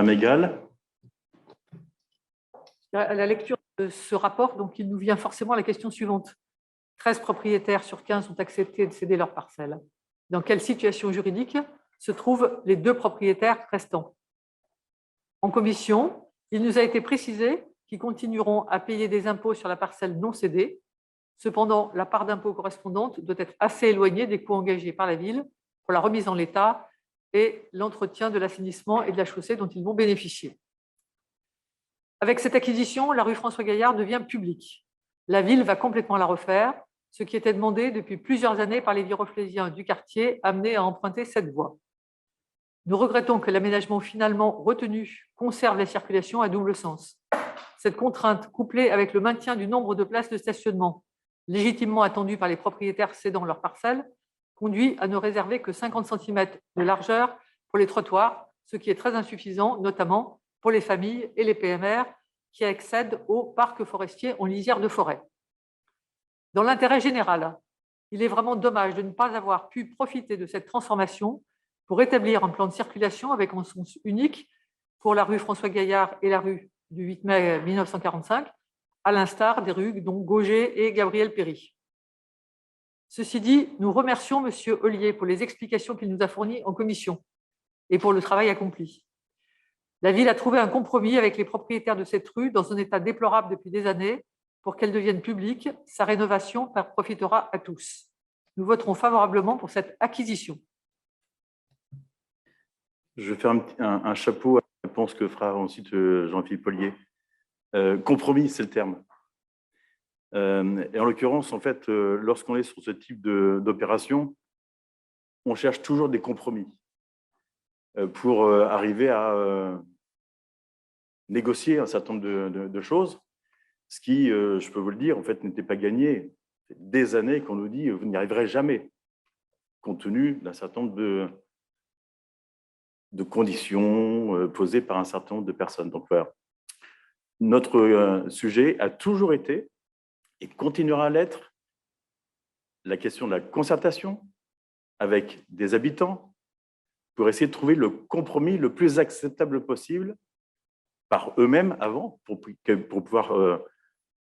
Madame Egal. À la lecture de ce rapport, donc, il nous vient forcément la question suivante. 13 propriétaires sur 15 ont accepté de céder leur parcelle. Dans quelle situation juridique se trouvent les 2 propriétaires restants? En commission, il nous a été précisé qu'ils continueront à payer des impôts sur la parcelle non cédée. Cependant, la part d'impôt correspondante doit être assez éloignée des coûts engagés par la ville pour la remise en l'état et l'entretien de l'assainissement et de la chaussée dont ils vont bénéficier. Avec cette acquisition, la rue François-Gaillard devient publique. La ville va complètement la refaire, ce qui était demandé depuis plusieurs années par les viroflésiens du quartier amenés à emprunter cette voie. Nous regrettons que l'aménagement finalement retenu conserve la circulation à double sens. Cette contrainte, couplée avec le maintien du nombre de places de stationnement légitimement attendues par les propriétaires cédant leur parcelle, conduit à ne réserver que 50 cm de largeur pour les trottoirs, ce qui est très insuffisant, notamment pour les familles et les PMR qui accèdent au parc forestier en lisière de forêt. Dans l'intérêt général, il est vraiment dommage de ne pas avoir pu profiter de cette transformation pour établir un plan de circulation avec un sens unique pour la rue François-Gaillard et la rue du 8 mai 1945, à l'instar des rues dont Gauger et Gabriel Péry. Ceci dit, nous remercions M. Ollier pour les explications qu'il nous a fournies en commission et pour le travail accompli. La ville a trouvé un compromis avec les propriétaires de cette rue dans un état déplorable depuis des années pour qu'elle devienne publique. Sa rénovation profitera à tous. Nous voterons favorablement pour cette acquisition. Je vais faire un chapeau à la réponse que fera ensuite Jean-Philippe Ollier. Compromis, c'est le terme. Et en l'occurrence, en fait, lorsqu'on est sur ce type d'opération, on cherche toujours des compromis pour arriver à négocier un certain nombre de choses, ce qui, je peux vous le dire, en fait, n'était pas gagné. C'est des années qu'on nous dit vous n'y arriverez jamais, compte tenu d'un certain nombre de conditions posées par un certain nombre de personnes. Donc voilà, notre sujet a toujours été et continuera à l'être la question de la concertation avec des habitants pour essayer de trouver le compromis le plus acceptable possible par eux-mêmes avant, pour pouvoir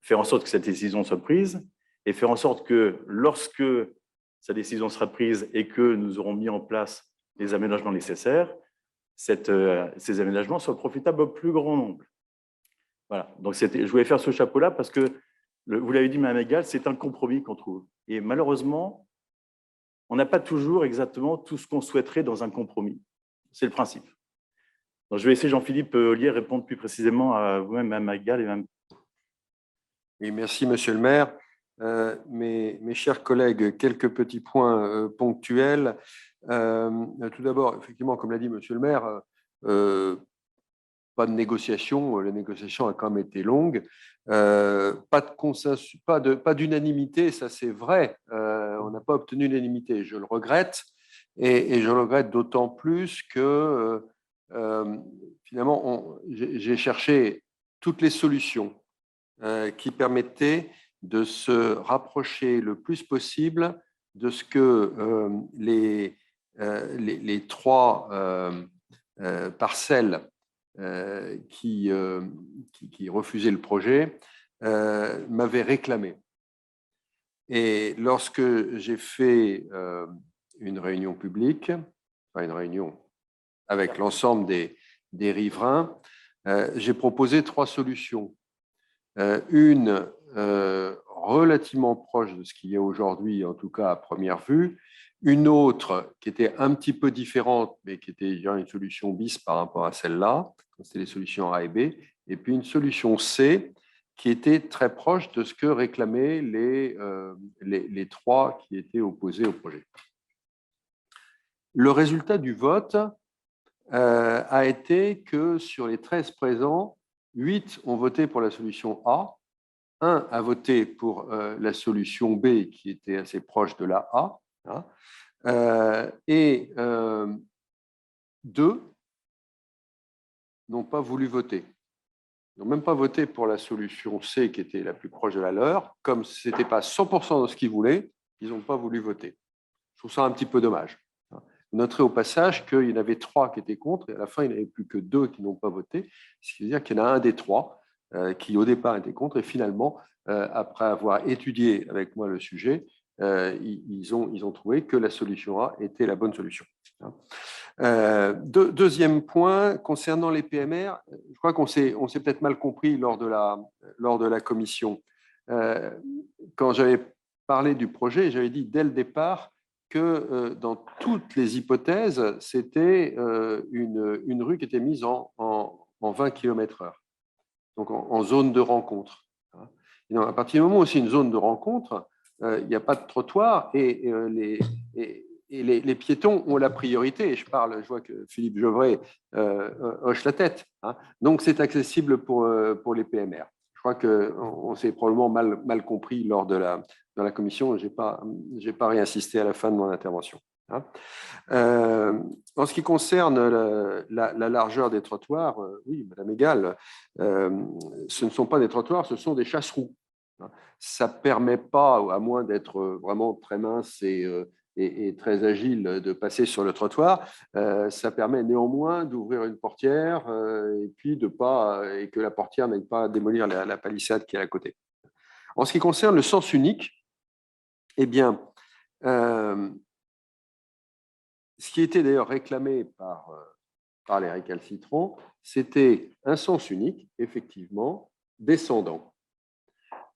faire en sorte que cette décision soit prise et faire en sorte que lorsque sa décision sera prise et que nous aurons mis en place les aménagements nécessaires, ces aménagements soient profitables au plus grand nombre. Voilà, donc je voulais faire ce chapeau-là parce que, vous l'avez dit, Mme Egal, c'est un compromis qu'on trouve. Et malheureusement, on n'a pas toujours exactement tout ce qu'on souhaiterait dans un compromis. C'est le principe. Donc, je vais essayer, Jean-Philippe Ollier, répondre plus précisément à vous-même, Mme Egal et Mme. Oui, merci, Monsieur le maire. Mes chers collègues, quelques petits points ponctuels. Tout d'abord, effectivement, comme l'a dit Monsieur le maire, pas de négociation. La négociation a quand même été longue. Pas de consensus, pas d'unanimité, ça c'est vrai. On n'a pas obtenu l'unanimité. Je le regrette, et je le regrette d'autant plus que finalement, j'ai cherché toutes les solutions qui permettaient de se rapprocher le plus possible de ce que les 3 parcelles qui refusaient le projet m'avaient réclamé. Et lorsque j'ai fait une réunion publique, enfin une réunion avec l'ensemble des riverains, j'ai proposé 3 solutions. Une relativement proche de ce qu'il y a aujourd'hui, en tout cas à première vue, une autre qui était un petit peu différente, mais qui était une solution bis par rapport à celle-là, c'était les solutions A et B, et puis une solution C qui était très proche de ce que réclamaient les 3 qui étaient opposés au projet. Le résultat du vote a été que sur les 13 présents, 8 ont voté pour la solution A, 1 a voté pour la solution B qui était assez proche de la A, hein, et 2 n'ont pas voulu voter. Ils n'ont même pas voté pour la solution C qui était la plus proche de la leur. Comme ce n'était pas 100% de ce qu'ils voulaient, ils n'ont pas voulu voter. Je trouve ça un petit peu dommage. Vous noterez au passage qu'il y en avait 3 qui étaient contre, et à la fin, il n'y en avait plus que 2 qui n'ont pas voté, ce qui veut dire qu'il y en a un des 3 qui, au départ, était contre, et finalement, après avoir étudié avec moi le sujet, ils ont trouvé que la solution A était la bonne solution. Deuxième point, concernant les PMR, je crois qu'on s'est peut-être mal compris lors de la commission. Quand j'avais parlé du projet, j'avais dit dès le départ que dans toutes les hypothèses, c'était une rue qui était mise en 20 km/h, donc en zone de rencontre. Et donc, à partir du moment où c'est une zone de rencontre, il n'y a pas de trottoir et les piétons ont la priorité. Et je vois que Philippe Geoffrey hoche la tête. Donc, c'est accessible pour les PMR. Je crois qu'on s'est probablement mal compris dans la commission. Je n'ai pas réinsisté à la fin de mon intervention. En ce qui concerne la largeur des trottoirs, oui, Madame Egal, ce ne sont pas des trottoirs, ce sont des chasse-roues. Ça ne permet pas, à moins d'être vraiment très mince et très agile, de passer sur le trottoir. Ça permet néanmoins d'ouvrir une portière et puis que la portière n'aille pas démolir la palissade qui est à côté. En ce qui concerne le sens unique, eh bien, ce qui était d'ailleurs réclamé par les récalcitrants, c'était un sens unique, effectivement, descendant.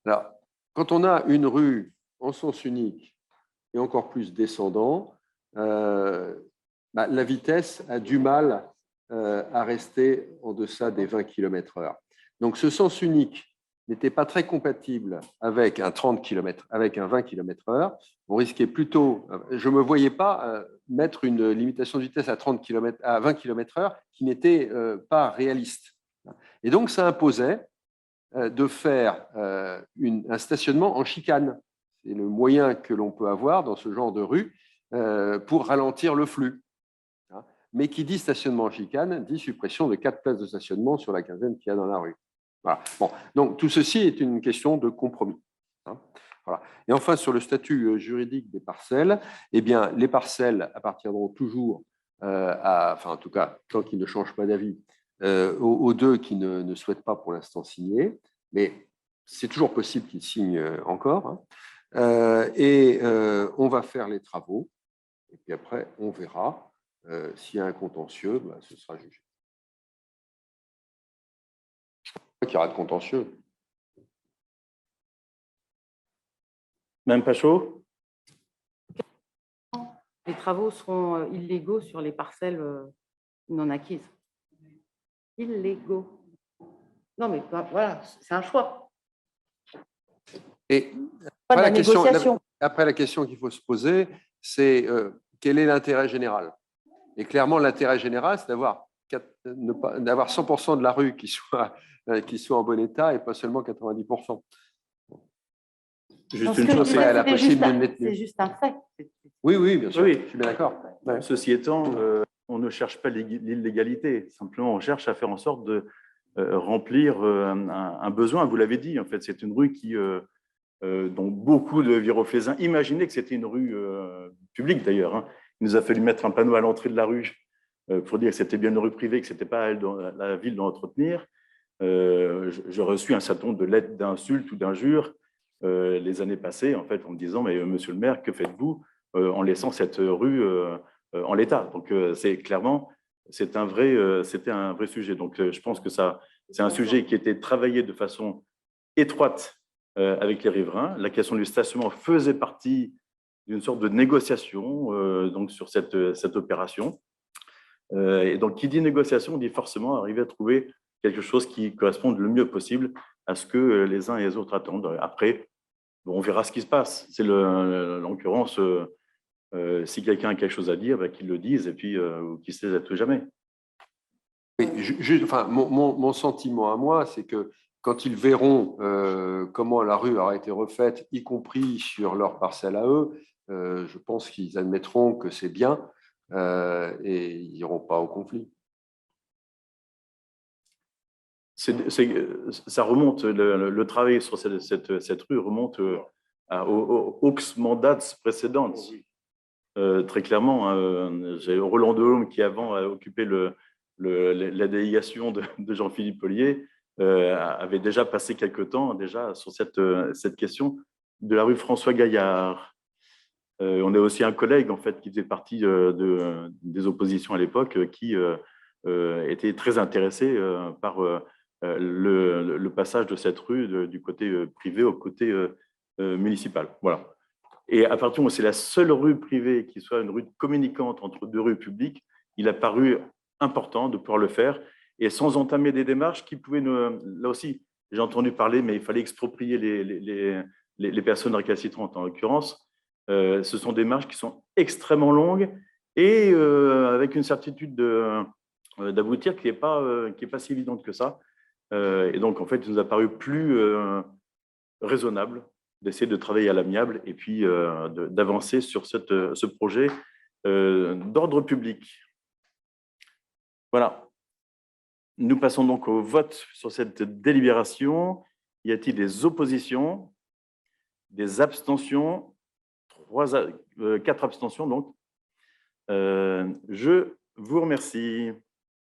Alors, quand on a une rue en sens unique et encore plus descendant, la vitesse a du mal à rester en deçà des 20 km/h. Donc, ce sens unique n'était pas très compatible avec un 30 km, avec un 20 km/h. On risquait plutôt, je ne me voyais pas mettre une limitation de vitesse à 20 km/h qui n'était pas réaliste. Et donc, ça imposait de faire un stationnement en chicane. C'est le moyen que l'on peut avoir dans ce genre de rue pour ralentir le flux. Mais qui dit stationnement en chicane, dit suppression de 4 places de stationnement sur la quinzaine qu'il y a dans la rue. Voilà. Bon, donc tout ceci est une question de compromis. Voilà. Et enfin, sur le statut juridique des parcelles, eh bien, les parcelles appartiendront toujours, en tout cas, tant qu'ils ne changent pas d'avis, aux 2 qui ne souhaitent pas pour l'instant signer, mais c'est toujours possible qu'ils signent encore. On va faire les travaux, et puis après, on verra. S'il y a un contentieux, ce sera jugé. Qu'il y aura de contentieux. Madame Pachot ? Les travaux seront illégaux sur les parcelles non acquises. Illégaux. Non, mais voilà, c'est un choix. Et pas de la négociation. Après, la question qu'il faut se poser, c'est quel est l'intérêt général? Et clairement, l'intérêt général, c'est d'avoir 100% de la rue qui soit en bon état et pas seulement 90%. Juste une chose, c'est juste un fait. Oui, bien sûr, oui. Je suis bien d'accord. Ouais. Ceci étant, on ne cherche pas l'illégalité, simplement on cherche à faire en sorte de remplir un besoin. Vous l'avez dit, en fait, c'est une rue dont beaucoup de Viroflésains imaginaient que c'était une rue publique d'ailleurs. Il nous a fallu mettre un panneau à l'entrée de la rue pour dire que c'était bien une rue privée, que ce n'était pas à elle, la ville d'entretenir. J'ai reçu un certain nombre de lettres d'insultes ou d'injures les années passées, en fait, en me disant « Mais monsieur le maire, que faites-vous en laissant cette rue en l'état ?» Donc, c'était un vrai sujet. Donc, je pense que c'est un sujet qui était travaillé de façon étroite avec les riverains. La question du stationnement faisait partie d'une sorte de négociation donc sur cette opération. Et donc, qui dit négociation, dit forcément arriver à trouver quelque chose qui corresponde le mieux possible à ce que les uns et les autres attendent. Après, on verra ce qui se passe. C'est l'occurrence, si quelqu'un a quelque chose à dire, qu'il le dise et puis qu'il se taise à tout jamais. Oui, mon sentiment à moi, c'est que quand ils verront comment la rue aura été refaite, y compris sur leur parcelle à eux, je pense qu'ils admettront que c'est bien et ils n'iront pas au conflit. Ça remonte, le travail sur cette rue remonte aux mandats précédentes. très clairement, hein, j'ai Roland Delhomme qui avant a occupé la délégation de Jean-Philippe Ollier, avait déjà passé quelque temps déjà sur cette question de la rue François Gaillard. On a aussi un collègue en fait qui faisait partie des oppositions à l'époque qui était très intéressé par le passage de cette rue du côté privé au côté municipal. Voilà. Et à partir du moment où c'est la seule rue privée qui soit une rue communicante entre deux rues publiques, il a paru important de pouvoir le faire et sans entamer des démarches qui pouvaient là aussi, j'ai entendu parler, mais il fallait exproprier les personnes récalcitrantes en l'occurrence. Ce sont des démarches qui sont extrêmement longues et avec une certitude d'aboutir qui n'est pas si évidente que ça. Et donc, en fait, il nous a paru plus raisonnable d'essayer de travailler à l'amiable et puis d'avancer sur ce projet d'ordre public. Voilà. Nous passons donc au vote sur cette délibération. Y a-t-il des oppositions, des abstentions? 4 abstentions donc. Je vous remercie.